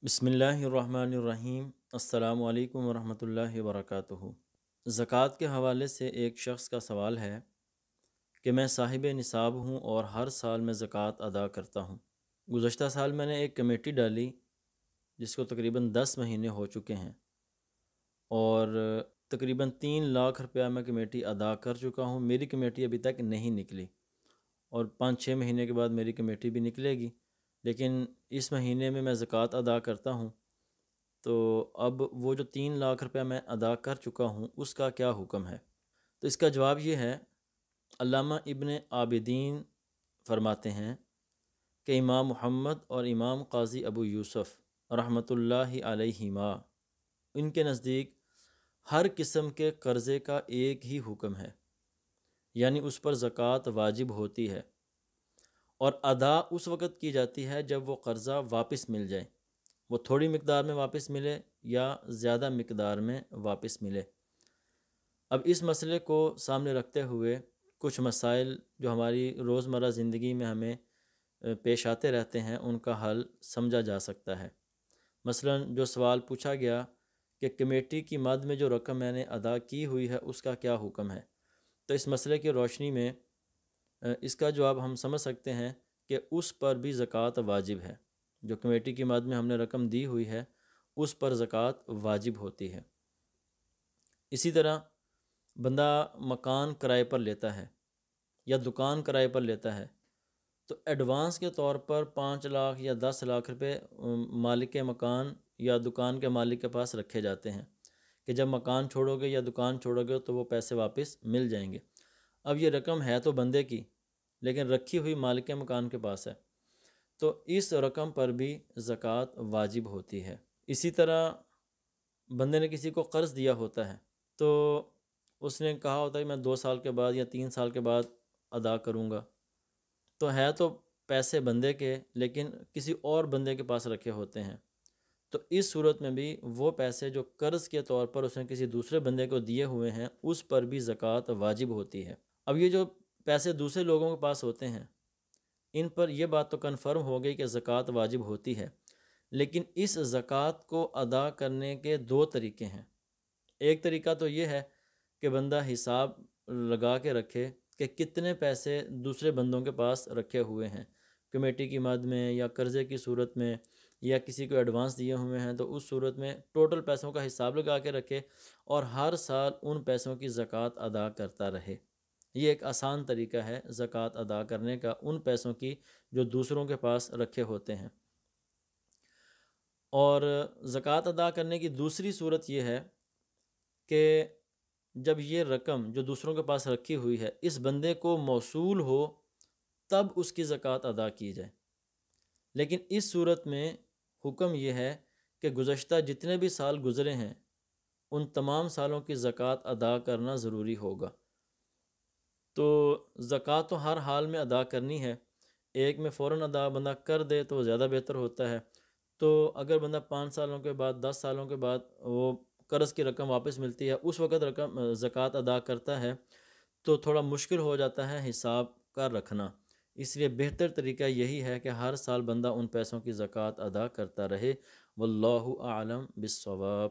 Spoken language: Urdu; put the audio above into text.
بسم اللہ الرحمن الرحیم۔ السلام علیکم ورحمۃ اللہ وبرکاتہ۔ زکوٰۃ کے حوالے سے ایک شخص کا سوال ہے کہ میں صاحب نصاب ہوں اور ہر سال میں زکوٰۃ ادا کرتا ہوں۔ گزشتہ سال میں نے ایک کمیٹی ڈالی جس کو تقریباً 10 مہینے ہو چکے ہیں اور تقریباً 3 لاکھ روپیہ میں کمیٹی ادا کر چکا ہوں۔ میری کمیٹی ابھی تک نہیں نکلی اور 5-6 مہینے کے بعد میری کمیٹی بھی نکلے گی، لیکن اس مہینے میں زکوٰۃ ادا کرتا ہوں۔ تو اب وہ جو 3 لاکھ روپیہ میں ادا کر چکا ہوں اس کا کیا حکم ہے؟ تو اس کا جواب یہ ہے، علامہ ابن عابدین فرماتے ہیں کہ امام محمد اور امام قاضی ابو یوسف رحمۃ اللہ علیہما ان کے نزدیک ہر قسم کے قرضے کا ایک ہی حکم ہے، یعنی اس پر زکوٰۃ واجب ہوتی ہے اور ادا اس وقت کی جاتی ہے جب وہ قرضہ واپس مل جائے، وہ تھوڑی مقدار میں واپس ملے یا زیادہ مقدار میں واپس ملے۔ اب اس مسئلے کو سامنے رکھتے ہوئے کچھ مسائل جو ہماری روزمرہ زندگی میں ہمیں پیش آتے رہتے ہیں ان کا حل سمجھا جا سکتا ہے۔ مثلا جو سوال پوچھا گیا کہ کمیٹی کی مد میں جو رقم میں نے ادا کی ہوئی ہے اس کا کیا حکم ہے، تو اس مسئلے کی روشنی میں اس کا جواب ہم سمجھ سکتے ہیں کہ اس پر بھی زکوٰۃ واجب ہے۔ جو کمیٹی کی مد میں ہم نے رقم دی ہوئی ہے اس پر زکوٰۃ واجب ہوتی ہے۔ اسی طرح بندہ مکان کرائے پر لیتا ہے یا دکان کرائے پر لیتا ہے تو ایڈوانس کے طور پر 5 لاکھ یا 10 لاکھ روپے مالک مکان یا دکان کے مالک کے پاس رکھے جاتے ہیں کہ جب مکان چھوڑو گے یا دکان چھوڑو گے تو وہ پیسے واپس مل جائیں گے۔ اب یہ رقم ہے تو بندے کی لیکن رکھی ہوئی مالک مکان کے پاس ہے، تو اس رقم پر بھی زکوٰۃ واجب ہوتی ہے۔ اسی طرح بندے نے کسی کو قرض دیا ہوتا ہے تو اس نے کہا ہوتا ہے کہ میں 2 سال کے بعد یا 3 سال کے بعد ادا کروں گا، تو ہے تو پیسے بندے کے لیکن کسی اور بندے کے پاس رکھے ہوتے ہیں، تو اس صورت میں بھی وہ پیسے جو قرض کے طور پر اس نے کسی دوسرے بندے کو دیے ہوئے ہیں اس پر بھی زکوٰۃ واجب ہوتی ہے۔ اب یہ جو پیسے دوسرے لوگوں کے پاس ہوتے ہیں ان پر یہ بات تو کنفرم ہو گئی کہ زکوٰۃ واجب ہوتی ہے، لیکن اس زکوٰۃ کو ادا کرنے کے 2 طریقے ہیں۔ ایک طریقہ تو یہ ہے کہ بندہ حساب لگا کے رکھے کہ کتنے پیسے دوسرے بندوں کے پاس رکھے ہوئے ہیں، کمیٹی کی مد میں یا قرضے کی صورت میں یا کسی کو ایڈوانس دیے ہوئے ہیں تو اس صورت میں ٹوٹل پیسوں کا حساب لگا کے رکھے اور ہر سال ان پیسوں کی زکوٰۃ ادا کرتا رہے۔ یہ ایک آسان طریقہ ہے زکوٰۃ ادا کرنے کا ان پیسوں کی جو دوسروں کے پاس رکھے ہوتے ہیں۔ اور زکوٰۃ ادا کرنے کی دوسری صورت یہ ہے کہ جب یہ رقم جو دوسروں کے پاس رکھی ہوئی ہے اس بندے کو موصول ہو تب اس کی زکوٰۃ ادا کی جائے، لیکن اس صورت میں حکم یہ ہے کہ گزشتہ جتنے بھی سال گزرے ہیں ان تمام سالوں کی زکوٰۃ ادا کرنا ضروری ہوگا۔ تو زکوٰۃ تو ہر حال میں ادا کرنی ہے، ایک میں فوراً ادا بندہ کر دے تو زیادہ بہتر ہوتا ہے۔ تو اگر بندہ 5 سالوں کے بعد 10 سالوں کے بعد وہ قرض کی رقم واپس ملتی ہے اس وقت زکوٰۃ ادا کرتا ہے تو تھوڑا مشکل ہو جاتا ہے حساب کا رکھنا، اس لیے بہتر طریقہ یہی ہے کہ ہر سال بندہ ان پیسوں کی زکوٰۃ ادا کرتا رہے۔ واللہ اعلم بالصواب۔